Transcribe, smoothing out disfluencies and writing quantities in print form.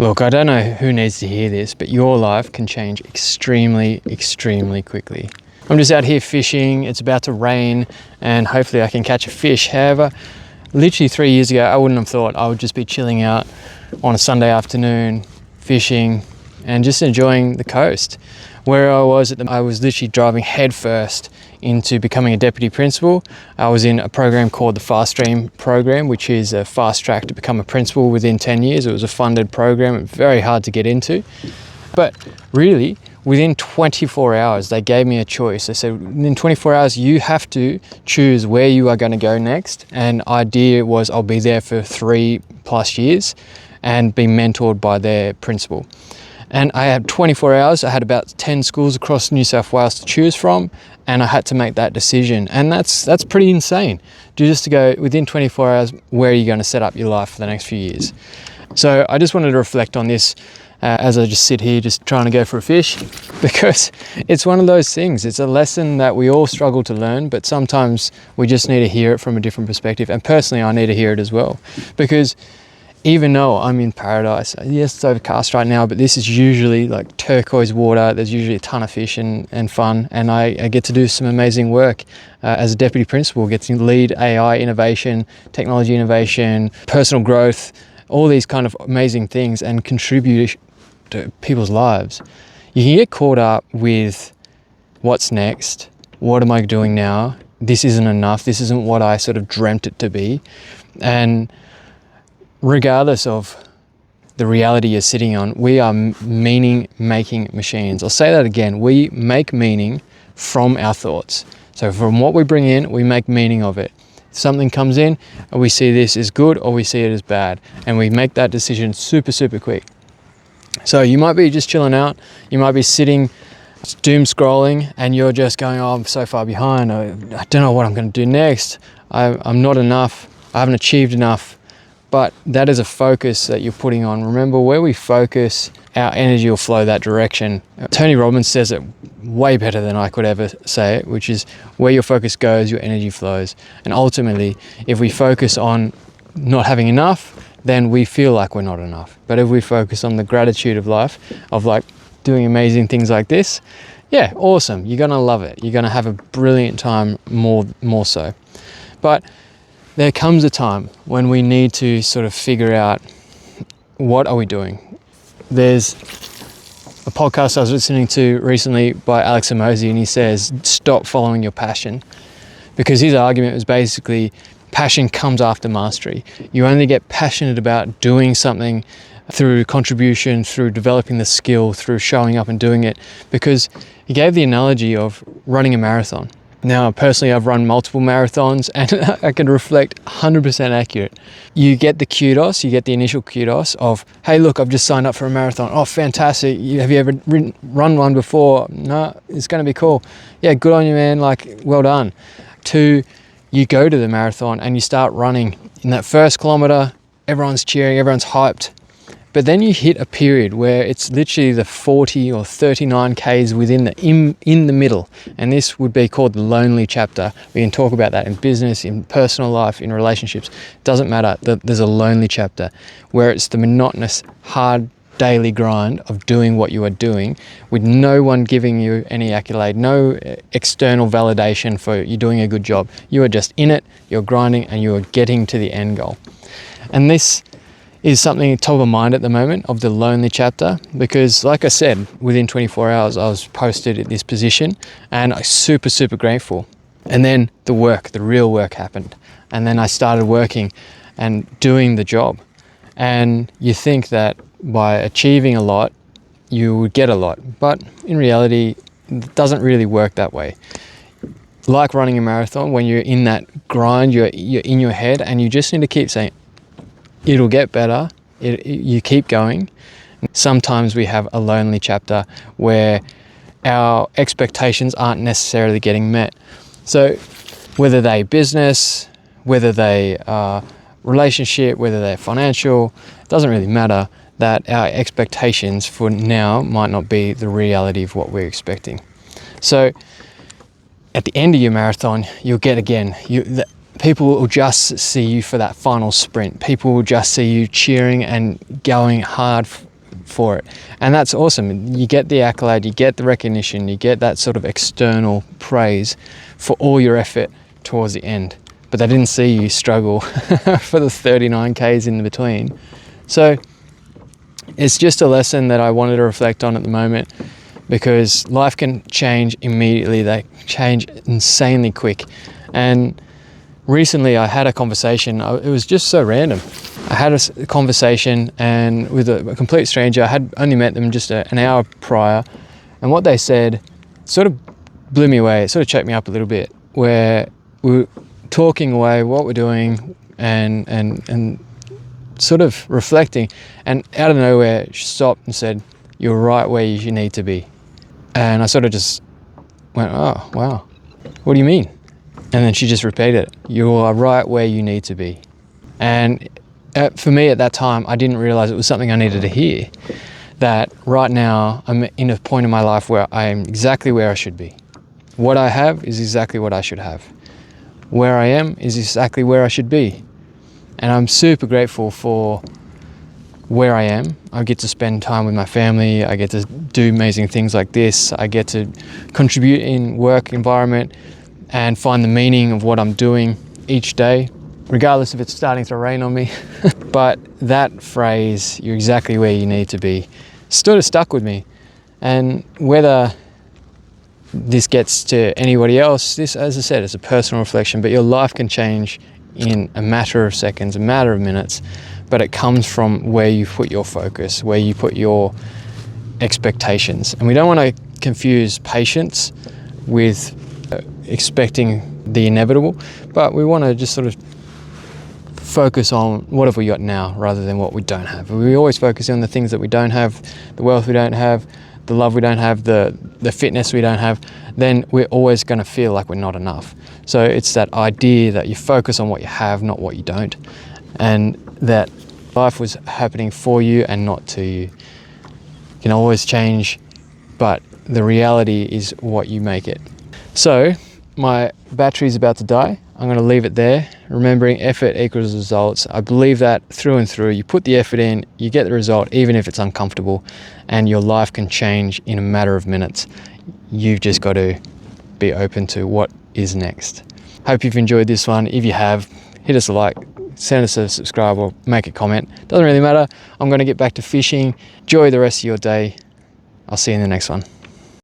Look, I don't know who needs to hear this, but your life can change extremely, extremely quickly. I'm just out here fishing, it's about to rain, and hopefully I can catch a fish. However, literally 3 years ago, I wouldn't have thought I would just be chilling out on a Sunday afternoon, fishing, and just enjoying the coast. Where I was I was literally driving headfirst into becoming a deputy principal. I was in a program called the Fast Stream program, which is a fast track to become a principal within 10 years. It was a funded program, very hard to get into. But really, within 24 hours, they gave me a choice. They said, within 24 hours, you have to choose where you are going to go next. And idea was I'll be there for 3+ years and be mentored by their principal. And I had 24 hours. I had about 10 schools across New South Wales to choose from, and I had to make that decision. And that's pretty insane. Just to go within 24 hours, where are you going to set up your life for the next few years? So I just wanted to reflect on this as I just sit here just trying to go for a fish, because it's one of those things. It's a lesson that we all struggle to learn, but sometimes we just need to hear it from a different perspective. And personally, I need to hear it as well, because even though I'm in paradise, yes, it's overcast right now, but this is usually like turquoise water. There's usually a ton of fish and fun, and I get to do some amazing work as a deputy principal, get to lead AI innovation, technology innovation, personal growth, all these kind of amazing things, and contribute to people's lives. You can get caught up with what's next, what am I doing now, this isn't enough, this isn't what I sort of dreamt it to be, and regardless of the reality you're sitting on, we are meaning-making machines. I'll say that again. We make meaning from our thoughts. So from what we bring in, we make meaning of it. Something comes in, and we see this as good or we see it as bad, and we make that decision super, super quick. So you might be just chilling out. You might be sitting, doom scrolling, and you're just going, oh, I'm so far behind. I don't know what I'm going to do next. I'm not enough. I haven't achieved enough. But that is a focus that you're putting on. Remember, where we focus, our energy will flow that direction. Tony Robbins says it way better than I could ever say it, which is where your focus goes, your energy flows. And ultimately, if we focus on not having enough, then we feel like we're not enough. But if we focus on the gratitude of life, of like doing amazing things like this, yeah, awesome. You're gonna love it. You're gonna have a brilliant time more so. But there comes a time when we need to sort of figure out, what are we doing? There's a podcast I was listening to recently by Alex Hormozi, and he says, stop following your passion. Because his argument was basically, passion comes after mastery. You only get passionate about doing something through contribution, through developing the skill, through showing up and doing it. Because he gave the analogy of running a marathon. Now, personally, I've run multiple marathons, and I can reflect 100% accurate. You get the kudos, you get the initial kudos of, hey, look, I've just signed up for a marathon. Oh, fantastic. Have you ever run one before? No, it's going to be cool. Yeah, good on you, man. Like, well done. 2, you go to the marathon and you start running. In that first kilometer, everyone's cheering, everyone's hyped. But then you hit a period where it's literally the 40 or 39 Ks within in the middle. And this would be called the lonely chapter. We can talk about that in business, in personal life, in relationships. Doesn't matter. There's a lonely chapter where it's the monotonous, hard daily grind of doing what you are doing with no one giving you any accolade, no external validation for you doing a good job. You are just in it, you're grinding, and you are getting to the end goal. And this is something top of mind at the moment, of the lonely chapter, because like I said, within 24 hours I was posted at this position, and I'm super, super grateful. And then the real work happened. And then I started working and doing the job. And you think that by achieving a lot, you would get a lot. But in reality, it doesn't really work that way. Like running a marathon, when you're in that grind, you're in your head, and you just need to keep saying, it'll get better. You keep going. Sometimes we have a lonely chapter where our expectations aren't necessarily getting met. So whether they business, whether they relationship, whether they're financial, it doesn't really matter, that our expectations for now might not be the reality of what we're expecting. So at the end of your marathon, you'll get again, people will just see you for that final sprint. People will just see you cheering and going hard for it. And that's awesome. You get the accolade, you get the recognition, you get that sort of external praise for all your effort towards the end. But they didn't see you struggle for the 39 Ks in between. So it's just a lesson that I wanted to reflect on at the moment, because life can change immediately. They change insanely quick. And recently I had a conversation, it was just so random. I had a conversation and with a complete stranger. I had only met them just an hour prior, and what they said sort of blew me away. It sort of checked me up a little bit, where we were talking away what we're doing and sort of reflecting, and out of nowhere she stopped and said, "You're right where you need to be." And I sort of just went, "Oh, wow, what do you mean?" And then she just repeated it, "You are right where you need to be." And for me at that time, I didn't realize it was something I needed to hear, that right now I'm in a point in my life where I am exactly where I should be. What I have is exactly what I should have. Where I am is exactly where I should be. And I'm super grateful for where I am. I get to spend time with my family. I get to do amazing things like this. I get to contribute in work environment and find the meaning of what I'm doing each day, regardless if it's starting to rain on me. But that phrase, "you're exactly where you need to be," sort of stuck with me. And whether this gets to anybody else, this, as I said, is a personal reflection, but your life can change in a matter of seconds, a matter of minutes, but it comes from where you put your focus, where you put your expectations. And we don't want to confuse patience with expecting the inevitable, but we want to just sort of focus on what have we got now rather than what we don't have. We always focus on the things that we don't have, the wealth we don't have, the love we don't have, the fitness we don't have, then we're always going to feel like we're not enough. So it's that idea that you focus on what you have, not what you don't, and that life was happening for you and not to you. You can always change, but the reality is what you make it. So my battery's about to die. I'm going to leave it there, remembering effort equals results. I believe that through and through. You put the effort in, you get the result, even if it's uncomfortable, and your life can change in a matter of minutes. You've just got to be open to what is next. Hope you've enjoyed this one. If you have, hit us a like, send us a subscribe, or make a comment. Doesn't really matter. I'm going to get back to fishing. Enjoy the rest of your day. I'll see you in the next one.